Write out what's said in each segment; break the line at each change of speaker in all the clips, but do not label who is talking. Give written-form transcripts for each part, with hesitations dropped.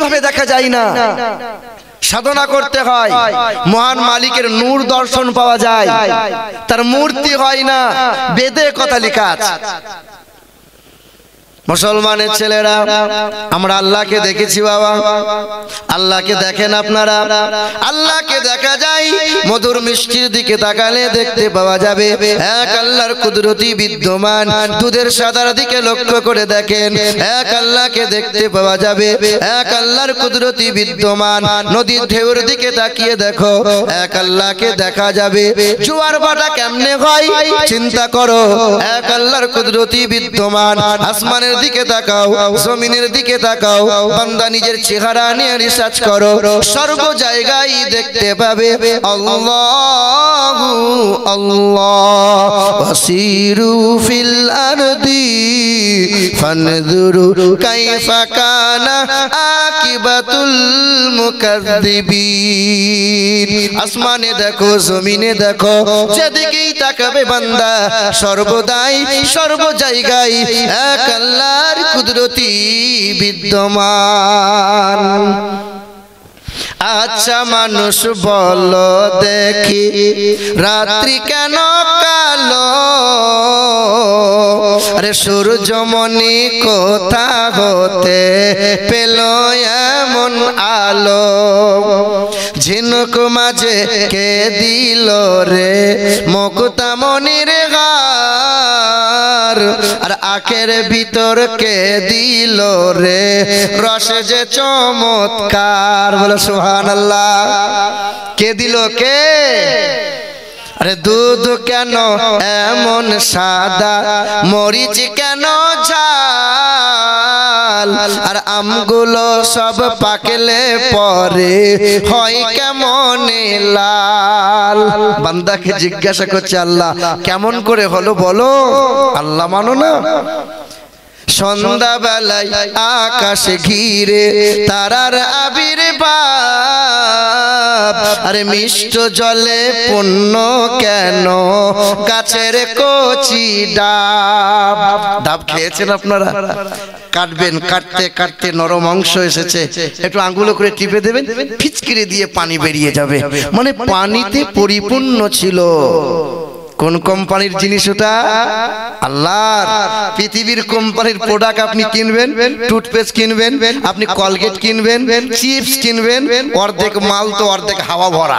এইভাবে দেখা যায় না, সাধনা করতে হয়। মহান মালিকের নূর দর্শন পাওয়া যায়, তার মূর্তি হয় না, বেদে কথা লেখা আছে। মুসলমানের ছেলেরা, আমরা আল্লাহকে দেখেছি বাবা, আল্লাহকে দেখেন আপনারা? আল্লাহকে দেখা যায় মধুর মিষ্টির দিকে তাকালে দেখতে পাওয়া যাবে এক আল্লাহর কুদরতি বিদ্যমান। দুধের সাদার দিকে লক্ষ্য করে দেখেন, এক আল্লাহকে দেখতে পাওয়া যাবে, এক আল্লাহর কুদরতি বিদ্যমান। নদীর ঢেউর দিকে তাকিয়ে দেখো, এক আল্লাহকে দেখা যাবে। জোয়ার ভাটা কেমনে হয় চিন্তা করো, এক আল্লাহর কুদরতি বিদ্যমান। আসমানের দিকে তাকাও, জমিনের দিকে তাকাও, বান্দা নিজের চেহারা নিয়ে রিসার্চ করো, সর্ব জায়গায় দেখতে পাবে আল্লাহু আল্লাহ। ওয়াসিরু ফিল আরদি ফানজুরু কাইফা কানা আকিবাতুল মুকাজ্জিবিন। আসমানে দেখো, জমিনে দেখো, যেদিকেই তাকাবে বান্দা সর্বদাই সর্ব জায়গায় এক আল্লাহর কুদরতি বিদ্যমান। আচ্ছা মানুষ বলো দেখি, রাত্রি কেন কালো? আরে সূর্যমণি কোথা হতে পেল এমন আলো? ঝিনুক মাঝে কে দিল রে মুক্তামণির গার? আর আখের ভিতর কে দিল রে রস যে চমৎকার? বলো সুবহানাল্লাহ। কে দিল কে? আরে দুধ কেন এমন সাদা, মরিচ কেন ঝাল? আর আমগুলো সব পাকলে পরে হয় কেমন লাল? বান্দাকে জিজ্ঞাসা করছে আল্লাহ, কেমন করে হলো বলো? আল্লাহ মানো না? সন্ধ্যাবেলায় আকাশ ঘিরে তারার আবির্ভাব। আরে মিষ্ট জলে পূর্ণ কেন গাছের কচি ডাব? ডাব খেয়েছেন আপনারা? কাটবেন, কাটতে কাটতে নরম অংশ এসেছে, একটু আঙ্গুলে করে টিপে দেবেন, ফিচকিরি দিয়ে পানি বেরিয়ে যাবে, মানে পানিতে পরিপূর্ণ ছিল। কোন কোম্পানির জিনিস ওটা? আল্লাহর। পৃথিবীর কোম্পানির প্রোডাক্ট আপনি কিনবেন, টুথপেস্ট কিনবেন, আপনি কলগেট কিনবেন, চিপস কিনবেন, অর্ধেক মাল তো অর্ধেক হাওয়া ভরা।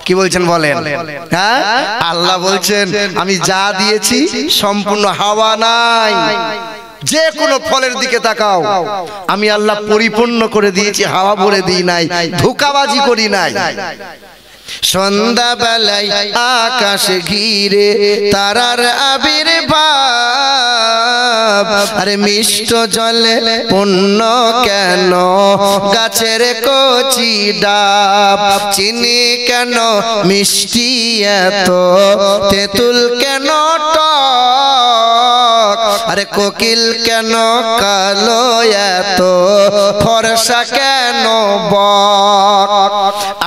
কি বলছেন বলেন? হ্যাঁ, আল্লাহ বলছেন আমি যা দিয়েছি সম্পূর্ণ হাওয়া নাই। যে কোনো ফলের দিকে তাকাও, আমি আল্লাহ পরিপূর্ণ করে দিয়েছি, হাওয়া ভরে দিই নাই, ধোঁকাবাজি করি নাই। সন্ধ্যাবেলায় আকাশ ঘিরে তারার আবির্ভাব। আরে মিষ্ট জলে পূর্ণ কেন গাছের কচি ডাব? চিনি কেন মিষ্টি এত, তেঁতুল কেন টক? আরে কোকিল কেন কালো এত, ফর্সা কেন বক?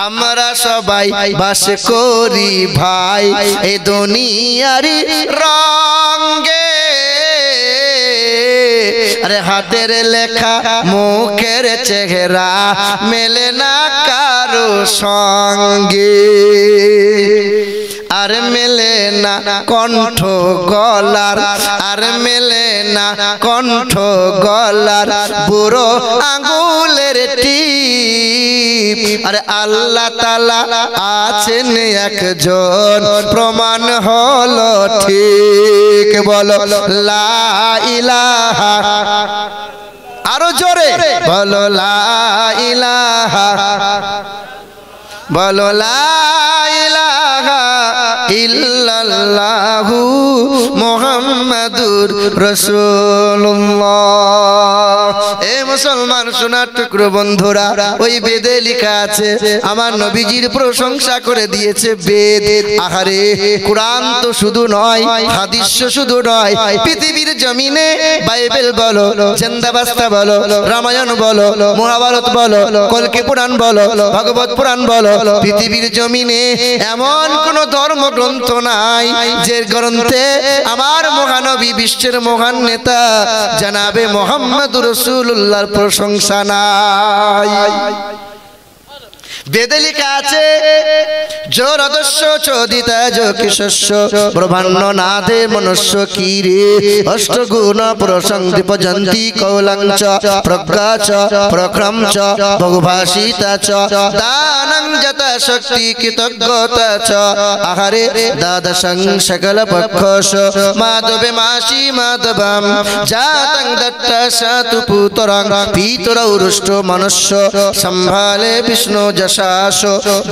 আমরা সবাই বাস করি ভাই এই দুনিয়ারি রঙে। আরে হাতের লেখা মুখের চেহারা মেলে না কারো সঙ্গে। আর মেলে না কণ্ঠ গলার, আর মেলে না কণ্ঠ গলার বুড়ো আঙ্গুলের টিপ। আরে আল্লাহ তাআলা আছেন একজন, প্রমাণ হলো ঠিক। বলো লা ইলাহা, আরো জোরে বলো লা ইলাহা, বলো লা ইলাহা ইল্লাল্লাহু মুহাম্মাদুর রাসূলুল্লাহ। এ মুসলমান সোনার টুকরো বন্ধুরা, ওই বেদে লেখা আছে, আমার নবীজির প্রশংসা করে দিয়েছে বেদ। আহারে, কোরআন তো শুধু নয়, হাদিস শুধু নয়, পৃথিবীর জমিনে বাইবেল বলো, জিন্দাবাস্তা বলো, রামায়ণ বলো, মহাভারত বলো, কল্কি পুরাণ বলো, ভাগবত পুরাণ বলো, পৃথিবীর জমিনে এমন কোন ধর্ম গ্রন্থ নাই যে গ্রন্থে আমার মহানবী বিশ্বের মহান নেতা জনাবে মুহাম্মদুর রাসূলুল্লাহর প্রশংসা নাই। বেদে লেখা আছে জোর অদস্য চোদিতা যোগিশস্য ব্রহ্মাণ্ড নাদে মনুষ্য কীরে অষ্টগুণ প্রসংদীপ জন্তি কৌলঞ্চ প্রজ্ঞাচ প্রক্রমচ বহুভাষিতাচ দানং যতা শক্তি কৃতজ্ঞতাচ আহারে দ্বাদশং সকল পক্ষস মাধবে মাসি মাধবম জাতং দত্ত সাতু পুতরং পিতরৌরুষ্ট মনুষ্য সম্ভালে বিষ্ণু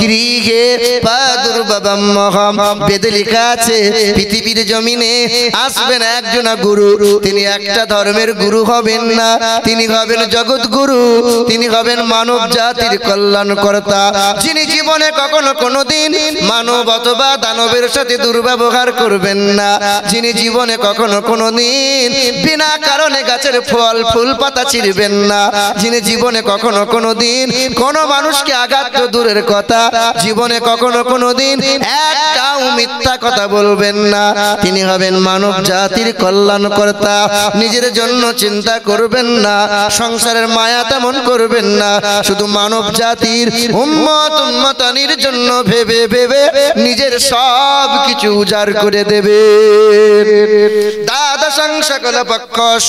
গৃহে প্রাদুর্ভাবম মহম। বেদে লেখা আছে পৃথিবীর জমিনে আসবেন একজন গুরু, তিনি একটা ধর্মের গুরু হবেন না, তিনি হবেন জগৎ গুরু, তিনি হবেন মানব জাতির কল্যাণকর্তা, যিনি জীবনে কখনো কোনোদিন মানব অথবা দানবের সাথে দুর্ব্যবহার করবেন না, যিনি জীবনে কখনো কোনোদিন বিনা কারণে গাছের ফল ফুল পাতা ছিঁড়বেন না, যিনি জীবনে কখনো কোনোদিন কোনো মানুষকে আঘাত তো দূরের কথা জীবনে কখনো কোনোদিন একটাও মিথ্যা কথা বলবেন না, তিনি হবেন মানব জাতির কল্যাণকর্তা। নিজের জন্য চিন্তা করবেন না, সংসারের মায়া তেমন করবেন না, শুধু মানব জাতির উম্মত উম্মতানির জন্য ভেবে ভেবে নিজের সব কিছু উজাড় করে দেবে। দ্বাদশং সকল পক্ষস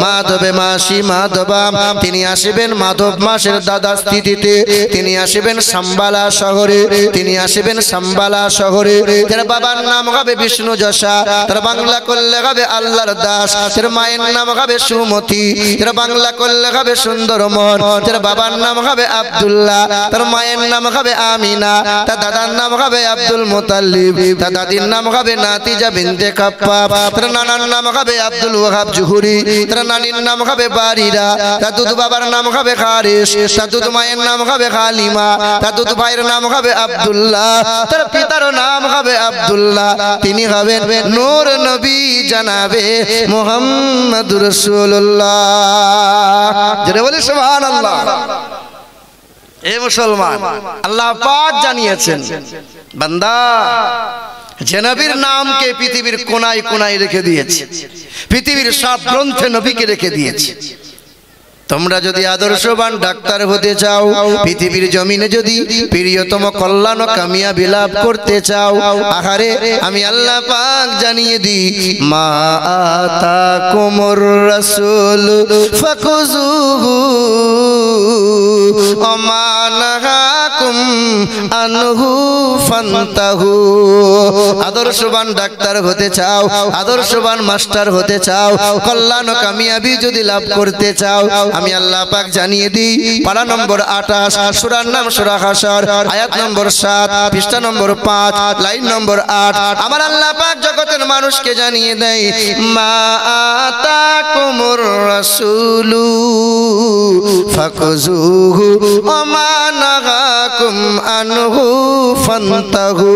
মাধবে মাসি মাধবাম, তিনি আসবেন মাধব মাসের দ্বাদশ তিথিতে, তিনি আসবেন সাম্বালা শহরে, তিনি আসবেন সাম্বালা শহরে। তার বাবার নাম হবে বিষ্ণু যশা, তার বাংলা করলে হবে আল্লাহর দাস, তার মায়ের নাম হবে সুমতি, তার বাংলা করলে হবে সুন্দরমন, তার বাবার নাম হবে আব্দুল্লাহ, তার মায়ের নাম হবে আমিনা, তার দাদার নাম হবে আব্দুল মুতাল্লিব, তার দাদির নাম হবে নাতিজা বিনতে কাপ্পাব, তার নানার নাম হবে আব্দুল ওয়াহাব জুহুরি, তার নানির নাম হবে বারিরা, তার দুধ বাবার নাম হবে হারিস, তার দুধ মায়ের নাম হবে হালিমা, তার দুধ ভাইয়ের নাম হবে আব্দুল্লাহ, তার পিতার নাম হবে আব্দুল্লাহ, তিনি হবেন নূর নবী জানাবে মুহাম্মদুর রাসূলুল্লাহ। জোরে বলি সুবহানাল্লাহ। এ মুসলমান, আল্লাহ পাক জানিয়েছেন বান্দা যে নবীর নামকে পৃথিবীর কোনায় কোনায় রেখে দিয়েছে, পৃথিবীর সব গ্রন্থে নবীকে রেখে দিয়েছে। তোমরা যদি আদর্শবান ডাক্তার হতে চাও, পৃথিবীর জমিনে যদি প্রিয়তম কল্যাণ ও কামিয়াবি লাভ করতে চাও, আহারে আমি আল্লাহ পাক জানিয়ে দিই মা আতাকুমুর রাসূল ফাকুযুহু ওয়া মা নাহাকুম আনহু ফান্তাহু। আদর্শবান ডাক্তার হতে চাও, আদর্শবান মাস্টার হতে চাও, কল্যাণ ও কামিয়াবি যদি লাভ করতে চাও, আমি আল্লাহ পাক জানিয়ে দিই পারা নম্বর 28 সূরার নাম সূরা হাসর আয়াত নম্বর 7 পৃষ্ঠা নম্বর 5 লাইন নম্বর 8 আমার আল্লাহ পাক জগতের মানুষকে জানিয়ে দেয় মা আতাকুমুর রাসূলু ফাকুযুহু ওয়া মা নাহাকুম আনহু ফান্তাহু।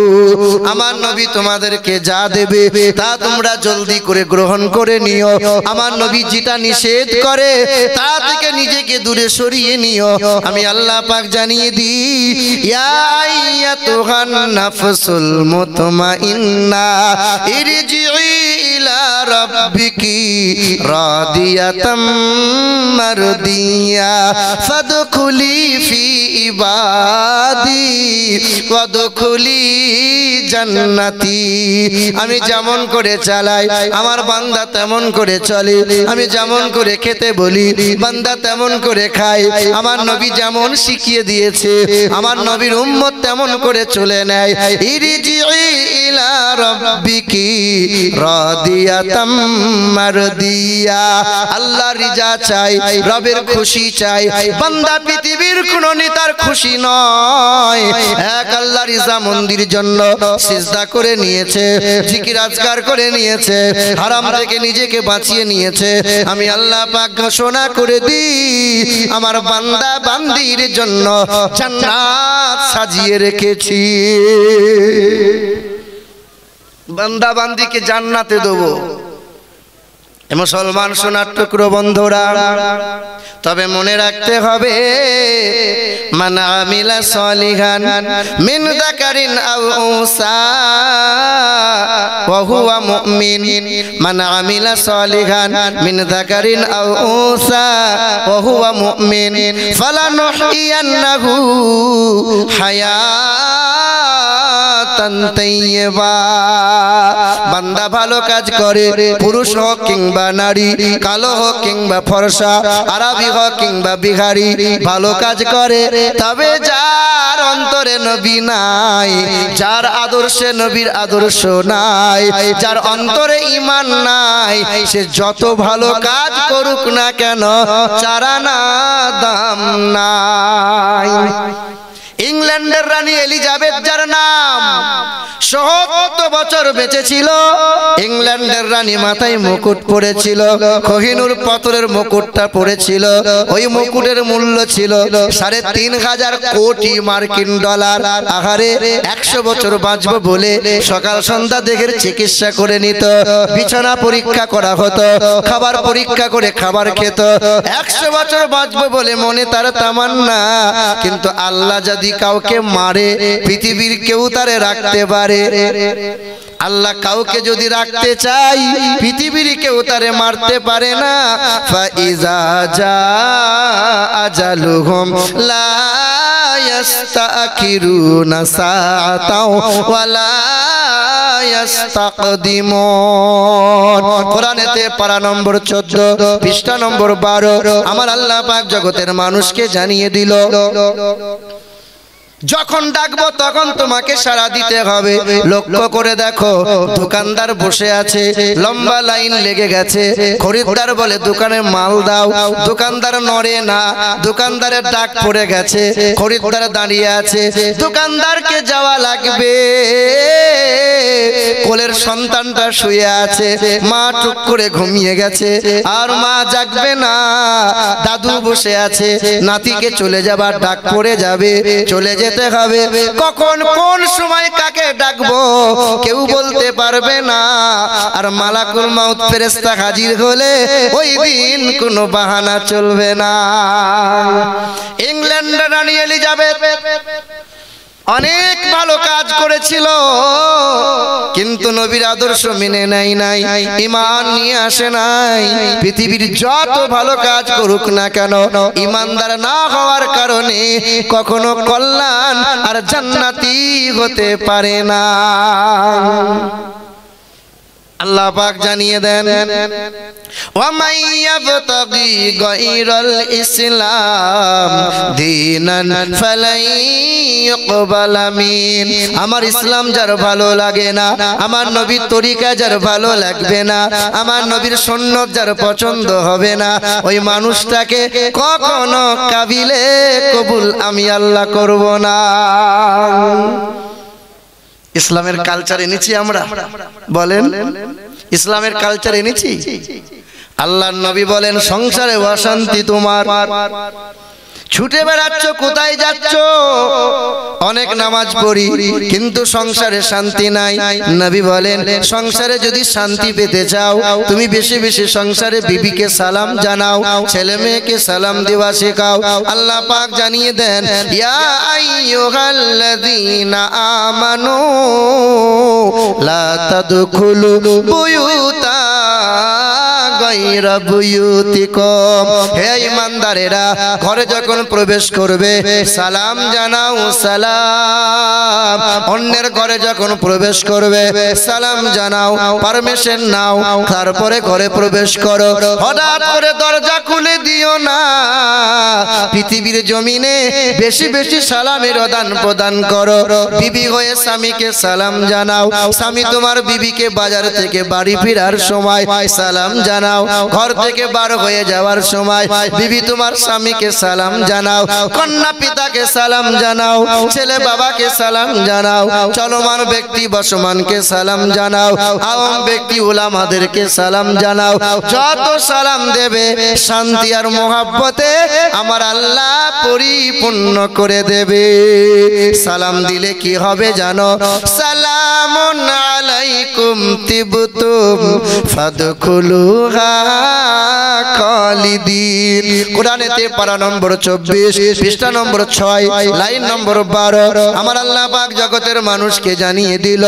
আমার নবী তোমাদেরকে যা দেবে তা তোমরা জলদি করে গ্রহণ করে নিও, আমার নবী যেটা নিষেধ করে তা থেকে নিজেকে দূরে সরিয়ে নিও। আমি আল্লাহ পাক জানিয়ে দিই ইয়া আইয়াতুহান নাফসুল মুতমাইন্না ইরজিই ইলা রাব্বিকি রাদিয়াতাম মারদিয়া ফাদখুলি ফি ইবাদি ওয়াদখুলি জান্নাতি। আমি যেমন করে চালাই আমার বান্দা তেমন করে চলে, আমি যেমন করে খেতে বলি বান্দা তেমন করে খায়, আমার নবী যেমন শিখিয়ে দিয়েছে আমার নবীর উম্মত তেমন করে চলে নেয়। ইরজিই ইলা রাব্বিকি রাদিয়াতাম মারদিয়া, আল্লাহ রিজা চাই, রবের খুশি চাই। বান্দা পৃথিবীর কোন নেতার খুশি নয়, এক আল্লাহ রিজা মন্দির জন্য সিজদা করে নিয়েছে, জিকির আজকার করে নিয়েছে, হারাম থেকে নিজেকে বাঁচিয়ে নিয়েছে। আমি আল্লাহ পাক ঘোষণা করে দিই আমার বান্দা বান্দির জন্য জান্নাত সাজিয়ে রেখেছি। বান্দা বান্দিকে জান্নাতে দেবো। মুসলমান সোনার টুকরো বন্ধুরা, তবে মনে রাখতে হবে মান আমিলা সলিহান মিন যাকারিন আও উনসা ওয়া হুয়া মুমিন মান আমিলা সলিহান মিন যাকারিন আও উনসা ওয়া হুয়া মুমিন ফালানুহইয়ান্নাহু হায়াতান তাইয়্যিবা। বান্দা ভালো কাজ করে, পুরুষ হোক কিংবা নারী, কালো হোক কিংবা ফর্সা, আরবি হোক কিংবা বিহারি, ভালো কাজ করে, তবে যার অন্তরে নবী নাই, যার আদর্শে নবীর আদর্শ নাই, যার অন্তরে ঈমান নাই, সে যত ভালো কাজ করুক না কেন চারা না দাম নাই। ইংল্যান্ডের রানী এলিজাবেথ যার নাম, ৭০ বছর বেঁচে ছিল। ইংল্যান্ডের রানী মাথায় মুকুট পরেছিল, কোহিনূর পাথরের মুকুটটা পরেছিল। ওই মুকুটের মূল্য ছিল ৩,৫০০ কোটি মার্কিন ডলার। আহারে ১০০ বছর বাঁচবো বলে সকাল সন্ধ্যা দেহের চিকিৎসা করে নিত, বিছানা পরীক্ষা করা হতো, খাবার পরীক্ষা করে খাবার খেত। ১০০ বছর বাঁচবো বলে মনে তার তামান্না। কিন্তু আল্লাহ যদি কাউকে মারে, পৃথিবীর কেউ তারে রাখতে পারে? আল্লাহ কাউকে যদি রাখতে চাই, পৃথিবীর কেউ তারে মারতে পারে না। ফাইজা জা আজালুহুম লা ইস্তাখিরুনা সাআতাও ওয়ালা ইস্তাকদিমুন। কোরআনেতে পারা নম্বর 14 পৃষ্ঠা নম্বর 12 আমার আল্লাহ পাক জগতের মানুষকে জানিয়ে দিল, যখন ডাকবো তখন তোমাকে সাড়া দিতে হবে। লক্ষ্য করে দেখো, দোকানদার বসে আছে, লম্বা লাইন লেগে গেছে। খরিদ্দার বলে দোকানে মাল দাও, দোকানদার নড়ে না, দোকানদারের ডাক পড়ে গেছে, খরিদ্দার দাঁড়িয়ে আছে। দোকানদারকে যাওয়া লাগবে, কোলের সন্তানটা শুয়ে আছে, মা টুক করে ঘুমিয়ে গেছে, আর মা জাগবে না। দাদু বসে আছে, নাতিকে চলে যাবার ডাক পড়ে যাবে, চলে যেতে হবে। কখন কোন সময় কাকে ডাকবো কেউ বলতে পারবে না। আর মালাকুল মাউত ফেরেশতা হাজির হলে ওই দিন কোনো বাহানা চলবে না। ইংল্যান্ডের রানী এলিজাবেথ অনেক ভালো কাজ করেছিল, কিন্তু নবীর আদর্শ মেনে নেয় নাই, ঈমান নিয়ে আসে নাই। পৃথিবীর যত ভালো কাজ করুক না কেন, ঈমানদার না হওয়ার কারণে কখনো কল্যাণ আর জান্নাতি হতে পারে না। আল্লাহ পাক জানিয়ে দেন, ওয়ামাই ইয়াবতাগি গায়রাল ইসলাম দীনান ফালাই ইউকবালা মিন। আমার ইসলাম যার ভালো লাগে না, আমার নবীর তরিকা যার ভালো লাগবে না, আমার নবীর সুন্নাত যার পছন্দ হবে না, ওই মানুষটাকে কখনো কাবিলে কবুল আমি আল্লাহ করব না। ইসলামের কালচার এনেছি আমরা, বলেন ইসলামের কালচার এনেছি? আল্লাহর নবী বলেন, সংসারে অশান্তি তোমার, ছুটে বেড়াচ্ছ, কোথায় যাচ্ছ? অনেক নামাজ পড়ি কিন্তু সংসারে শান্তি নাই। নবী বলেন, সংসারে যদি শান্তি পেতে চাও তুমি বেশি বেশি সংসারে বিবিকে সালাম জানাও, ছেলে মেয়েকে সালাম দেওয়া শেখাও। আল্লাহ পাক জানিয়ে দেন, ইয়া আইয়ুহাল্লাযীনা আমানু লা তাদখুলু বুয়ুতা গায়রা বুয়ুতিকুম। হে ঈমানদারেরা, ঘরে যখন প্রবেশ করবে সালাম জানাও, সালাম। অন্যের ঘরে যখন প্রবেশ করবে সালাম জানাও, পারমিশন নাও, তারপরে ঘরে প্রবেশ করো। হঠাৎ করে দরজা খুলে দিও না। পৃথিবীর জমিনে বেশি বেশি সালামের আদান প্রদান করো। বিবি হয়ে স্বামীকে সালাম জানাও, স্বামী তোমার বিবিকে বাজার থেকে বাড়ি ফেরার সময় সালাম জানাও, ঘর থেকে বার হয়ে যাওয়ার সময় বিবি তোমার স্বামীকে সালাম জানাও, কন্যা পিতাকে সালাম জানাও, ছেলে বাবাকে সালাম জানাও, চলমান ব্যক্তি বসমানকে সালাম জানাও, আওয়াম ব্যক্তি উলামাদেরকে সালাম জানাও। যত সালাম দেবে শান্তি আর মোহাব্বতে আমার আল্লাহ পরিপূর্ণ করে দেবে। সালাম দিলে কি হবে জানো? সালামুন আলাইকুম তিবতুম ফাদখুলুহা খালিদিন। কোরআনেতে পারা নম্বর 24 পৃষ্ঠা নম্বর 6 লাইন নম্বর 12 আমার আল্লাহ পাক জগতের মানুষকে জানিয়ে দিল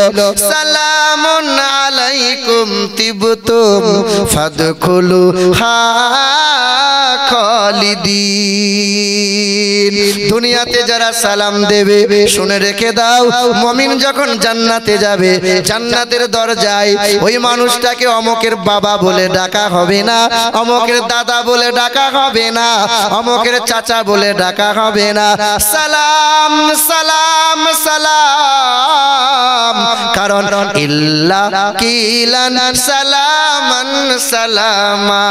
সালামুন আলাইকুম তিবতুম ফাদখুলুহা খালিদিন। দুনিয়াতে যারা সালাম দেবে শুনে রেখে দাও, মুমিন যখন জান্নাতে যাবে জান্নাতের দরজায় ওই মানুষটাকে অমকের বাবা বলে ডাকা হবে না, অমকের দাদা বলে ডাকা হবে না, অমকের চাচা বলে ডাকা হবে না। সালাম সালাম সালাম, কারণ ইল্লা কিলান সালামান সালামা,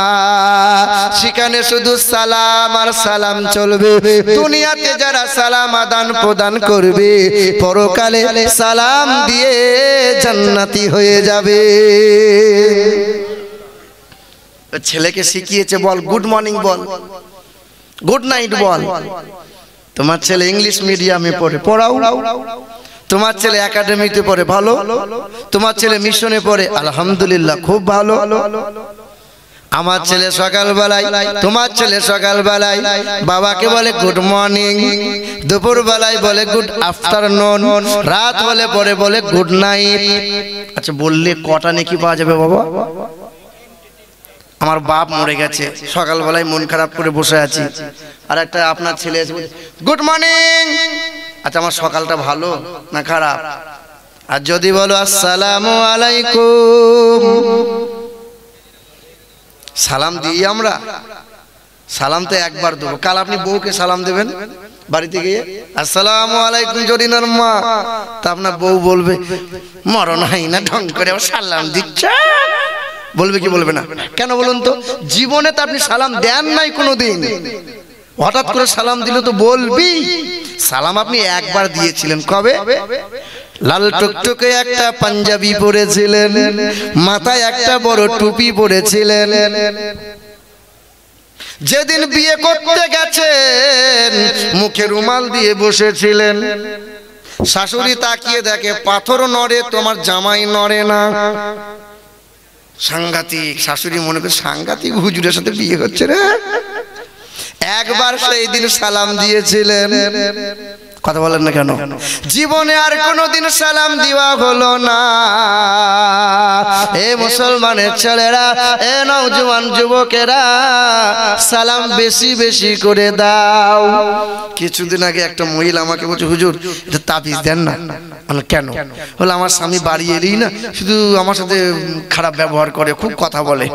সেখানে শুধু সালাম আর সালাম চলবে। দুনিয়াতে যারা সালাম আদান প্রদান করবে পরকালে সালাম দিয়ে জান্নাতি হয়ে যাবে। ছেলেকে শিখিয়েছে বল গুড মর্নিং বল, গুড নাইট বল। তোমার ছেলে ইংলিশ মিডিয়ামে পড়ে, পড়াও। তোমার ছেলে একাডেমিতে পড়ে, ভালো। তোমার ছেলে মিশনে পড়ে, আলহামদুলিল্লাহ খুব ভালো। আমার ছেলে সকালবেলায়, তোমার ছেলে সকালবেলায় বাবাকে বলে গুড মর্নিং, দুপুর বেলায় বলে গুড আফটারনুন, রাত হলে পরে বলে গুড নাইট। আচ্ছা বললে কটা নেকি পাওয়া যাবে বাবা? আমার বাপ মরে গেছে, সকালবেলায় মন খারাপ করে বসে আছি, আর একটা আপনার ছেলে এসে গুড মর্নিং। আচ্ছা আমার সকালটা ভালো না খারাপ? আর যদি বলো আসসালামু আলাইকুম, সালাম দিই আমরা? সালাম তো একবার দেবো। কাল আপনি বউকে সালাম দেবেন বাড়িতে গিয়ে, আসসালামু আলাইকুম জরিনার মা, তা আপনার বউ বলবে মরণ হয় না ঢং করে সালাম দিচ্ছে, বলবে কি বলবে না? কেন বলুন তো? জীবনে তো আপনি সালাম দেন নাই কোনোদিন, হঠাৎ করে সালাম দিলে তো বলবি। সালাম আপনি একবার দিয়েছিলেন, কবে? লাল টুকটুকে একটা পাঞ্জাবি পরেছিলেন, মাথায় একটা বড় টুপি পরেছিলেন, যেদিন বিয়ে করতে গেছেন মুখে রুমাল দিয়ে বসেছিলেন। শাশুড়ি তাকিয়ে দেখে পাথর নড়ে, তোমার জামাই নড়ে না। সাংঘাতিক। শাশুড়ি মনে করে সাংঘাতিক হুজুরের সাথে বিয়ে হচ্ছে রে। একবার সেই দিন সালাম দিয়েছিলেন, কথা বলেন না কেন? জীবনে আর কোনোদিন সালাম দেওয়া হলো না। এ মুসলমানের ছেলেরা, এ নওজোয়ান যুবকেরা, সালাম বেশি বেশি করে দাও। কিছুদিন আগে একটা মহিলা আমাকে বলছে হুজুর এটা তাবিজ দেন না। কেন? বলে আমার স্বামী বাড়ি এলেই না শুধু আমার সাথে খারাপ ব্যবহার করে, খুব কথা বলে।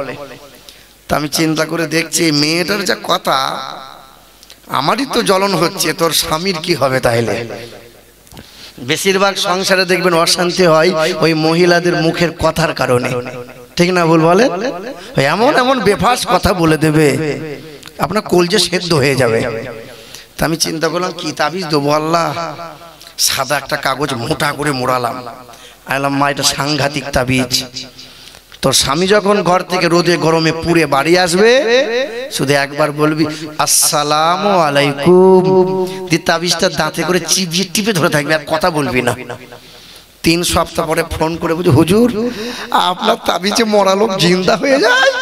তা আমি চিন্তা করে দেখছি মেয়েটার যা কথা, আমারই তো জ্বলন হচ্ছে, তোর স্বামীর কি হবে তাহলে? বেশিরভাগ সংসারে দেখবেন অশান্তি হয় ওই মহিলাদের মুখের কথার কারণে, ঠিক না ভুল বলে? এমন এমন বেফাস কথা বলে দেবে আপনার কলজে সেদ্ধ হয়ে যাবে। তা আমি চিন্তা করলাম কি তাবিজ দেবো। আল্লাহ, সাদা একটা কাগজ মোটা করে মোড়ালাম, আইলাম মা এটা সাংঘাতিক তাবিজ। তোর স্বামী যখন ঘর থেকে রোদে গরমে পুড়ে বাড়ি আসবে শুধু একবার বলবি আসসালামু আলাইকুম, তাবিজটা দাঁতে করে চিবিয়ে টিপে ধরে থাকবে, আর কথা বলবি না। 3 সপ্তাহ পরে ফোন করে বলছি হুজুর আপনার তাবিজে মরা লোক জিন্দা হয়ে যায়।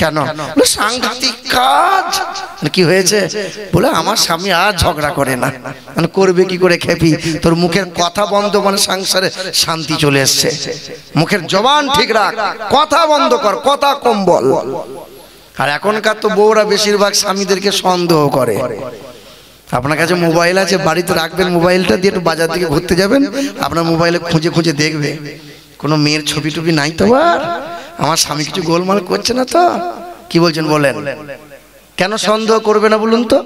কেন? সাংঘাতিক কাজ। কি হয়েছে? বলে আমার স্বামী আর ঝগড়া করে না। করবে কি করে খেপি? তোর মুখের কথা বন্ধ, মানে সংসারে শান্তি চলে এসছে। মুখের জবান ঠিক রাখ, কথা বন্ধ কর, কথা কম বল। আর এখনকার তো বউরা বেশিরভাগ স্বামীদেরকে সন্দেহ করে। আপনার কাছে মোবাইল আছে, বাড়িতে রাখবেন, মোবাইলটা দিয়ে একটু বাজার দিকে ঘুরতে যাবেন, আপনার মোবাইলে খুঁজে খুঁজে দেখবে কোনো মেয়ের ছবি টবি নাই তো, আমার স্বামী কিছু গোলমাল করছে না তো। কি বলছেন বলেন? কেন সন্দেহ করবে না বলুন তো?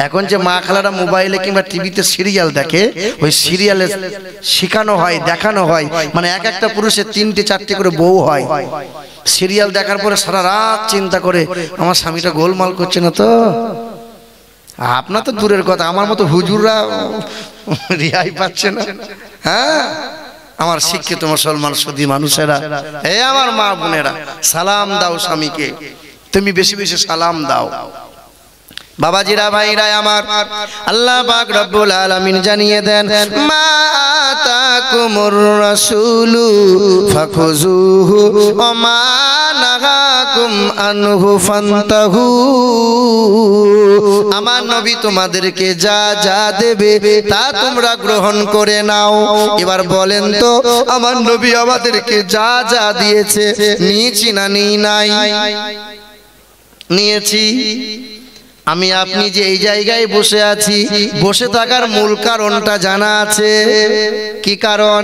এখন যে মা খালারা মোবাইলে কিংবা টিভিতে সিরিয়াল দেখে, ওই সিরিয়ালে শেখানো হয়, দেখানো হয়, মানে এক একটা পুরুষের 3টে 4টে করে বউ হয়। সিরিয়াল দেখার পরে সারা রাত চিন্তা করে আমার স্বামীটা গোলমাল করছে না তো। আপনার তো দূরের কথা, আমার মতো হুজুররা রেহাই পাচ্ছে না। হ্যাঁ, আমার শিক্ষিত মুসলমান সুধী মানুষেরা, এ আমার মা বোনেরা, সালাম দাও স্বামীকে, তুমি বেশি বেশি সালাম দাও। বাবাজিরা ভাইরা আমার, আল্লাহ পাক রব্বুল আলামিন জানিয়ে দেন, মা আতাকুমুর রাসূলু ফাখুযুহু ওয়া মা নাহাকুম আনহু ফান্তাহু। আমার নবী তোমাদেরকে যা যা দেবে তা তোমরা গ্রহণ করে নাও। এবার বলেন তো, আমার নবী আমাদেরকে যা যা দিয়েছে নিয়েছি না নিই নাই? নিয়েছি। আমি আপনি যে এই জায়গায় বসে আছি, বসে থাকার মূল কারণটা জানা আছে? কি কারণ?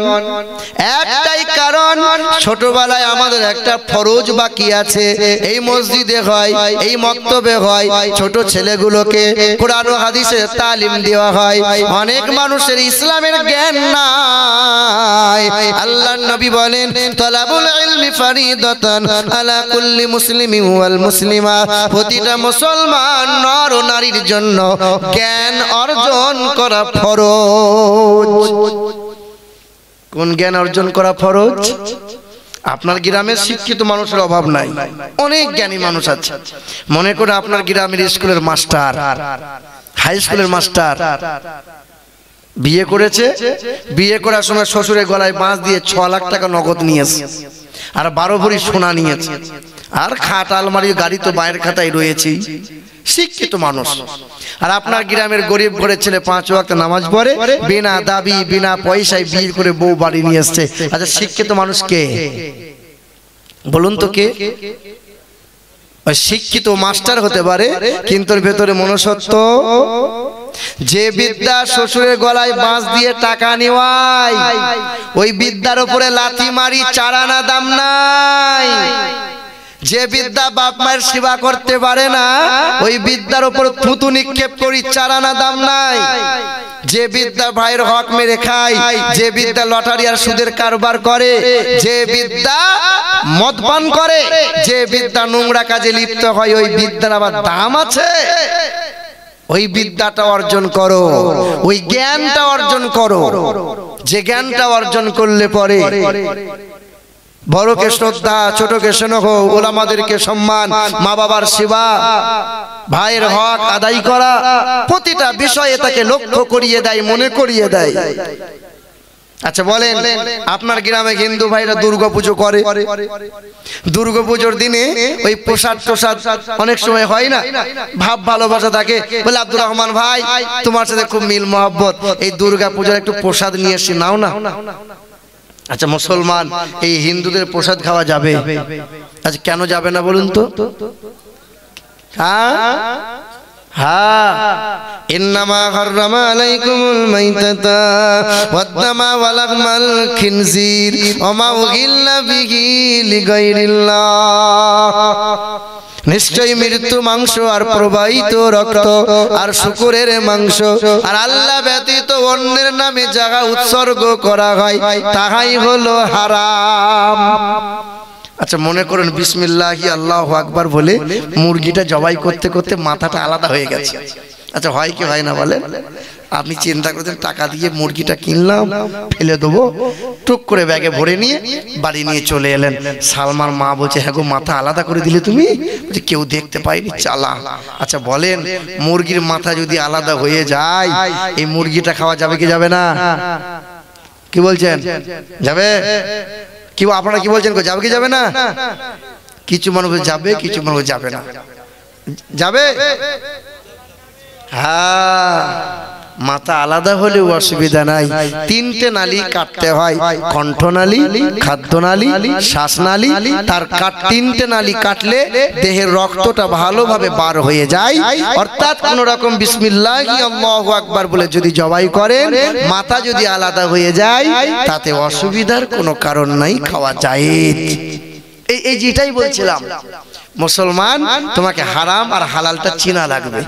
একটাই কারণ, ছোটবেলায় আমাদের একটা ফরজ বাকি আছে। এই মসজিদে হয়, এই মক্তবে হয়, ছোট ছেলেগুলোকে কোরআন ও হাদিসের তালিম দেওয়া হয়। অনেক মানুষের ইসলামের জ্ঞান নাই। আল্লাহর নবী বলেন, তালাবুল ইলমি ফারিদাতান আলা কুল্লি মুসলিমিন ওয়াল মুসলিমা। প্রতিটা মুসলমান নর ও নারীর জন্য জ্ঞান অর্জন করা ফরজ। কোন জ্ঞান অর্জন করা ফরজ? আপনার গ্রামে শিক্ষিত মানুষের অভাব নাই, অনেক জ্ঞানী মানুষ আছে। মনে করে আপনার গ্রামের স্কুলের মাস্টার, হাই স্কুলের মাস্টার বিয়ে করেছে, বিয়ে করার সময় শ্বশুরের গলায় বাঁশ দিয়ে 6 লাখ টাকা নগদ নিয়েছে, আর 12 ভরি সোনা নিয়েছে, আর খাট আলমারি গাড়ি তো বাইরের খাতায় রয়েছে। শিক্ষিত মানুষ। আর আপনার গ্রামের গরিব ঘরের ছেলে 5 ওয়াক্ত নামাজ পড়ে, বিনা দাবি বিনা পয়সায় বিয়ে করে বউ বাড়ি নিয়ে আসছে। আচ্ছা, শিক্ষিত মানুষ কে বলুন তো? কে? শিক্ষিত মাস্টার হতে পারে, কিন্তু ভেতরে মনুষ্যত্ব। যে বিদ্যা শ্বশুরের গলায় বাঁশ দিয়ে টাকা নেওয়ায়, ওই বিদ্যার উপরে লাথি মারি 4 আনা দাম নাই। যে বিদ্যা বাপ মায়ের সেবা করতে পারে না, ওই বিদ্যার উপর থুতু নিক্ষেপ করি 4 আনা দাম নাই। যে বিদ্যা ভাইয়ের হক মেরে খায়, যে বিদ্যা লটারি আর সুদের কারবার করে, যে বিদ্যা মদ পান করে, যে বিদ্যা নোংরা কাজে লিপ্ত হয়, ওই বিদ্যার আবার দাম আছে। ওই বিদ্যাটা অর্জন করো, ওই জ্ঞানটা অর্জন করো। যে জ্ঞানটা অর্জন করলে পরে বড়কে শ্রদ্ধা, ছোটকে স্নেহ, ওলামাদেরকে সম্মান, মা বাবার সেবা, ভাইয়ের হক আদায় করা, প্রতিটা বিষয়ে তাকে লক্ষ্য করিয়ে দেয়, মনে করিয়ে দেয়। আচ্ছা বলেন, আপনার গ্রামে হিন্দু ভাইরা দুর্গা পুজো করে, দুর্গা পুজোর দিনে ওই প্রসাদ টোসাদ অনেক সময় হয় না, ভাব ভালোবাসা থাকে, বলে আব্দুর রহমান ভাই তোমার সাথে খুব মিল মহব্বত, এই দুর্গা পূজার একটু প্রসাদ নিয়ে এসে নাও না। আচ্ছা, মুসলমান এই হিন্দুদের প্রসাদ খাওয়া যাবে? আচ্ছা, কেন যাবে না বলুন তো? ইন্নামা হাররামা আলাইকুমুল মাইতাতা ওয়াদ-দামা ওয়া লাহমাল খিনজির ওয়া মা উহিল্লা বিহি লিগাইরিল্লাহ। নিশ্চয়ই মৃত্যু মাংস আর প্রবাহিত রক্ত আর শুকরের মাংস আর আল্লাহ ব্যতীত অন্যের নামে যাহা উৎসর্গ করা হয় তাহাই হলো হারাম। আচ্ছা, মনে করুন বিসমিল্লাহি আল্লাহু আকবার বলে মুরগিটা জবাই করতে করতে মাথাটা আলাদা হয়ে গেছে। আচ্ছা, হয় কি হয় না বলেন? আপনি চিন্তা করতেন টাকা দিয়ে মুরগিটা কিনলাম, ফেলে দেবো, টুক করে ব্যাগে ভরে নিয়ে বাড়ি নিয়ে চলে এলেন। সালমার মা বলছে, হ্যাঁ গো, মাথা আলাদা করে দিলে তুমি? কেউ দেখতে পায়নি, চালা। আচ্ছা বলেন, মুরগির মাথা যদি আলাদা হয়ে যায়, এই মুরগিটা খাওয়া যাবে কি যাবে না? কি বলছেন? যাবে? কি আপনারা কি বলছেন, যাবে কি যাবে না? কিছু মানুষ যাবে, কিছু মানুষ যাবে না। যাবে? হ্যাঁ, মাথা আলাদা হলেও অসুবিধা নাই। 3টে নালী কাটতে হয়, কণ্ঠনালী, খাদ্যনালী, শ্বাসনালী। তার 3টে নালী কাটলে দেহের রক্তটা ভালোভাবে বার হয়ে যায়। অর্থাৎ কোন রকম বিসমিল্লাহি আল্লাহু আকবার বলে যদি জবাই করেন, মাথা যদি আলাদা হয়ে যায়, তাতে অসুবিধার কোনো কারণ নাই, খাওয়া যায়। এই যেটাই বলছিলাম, মুসলমান তোমাকে হারাম আর হালালটা চেনা লাগবে।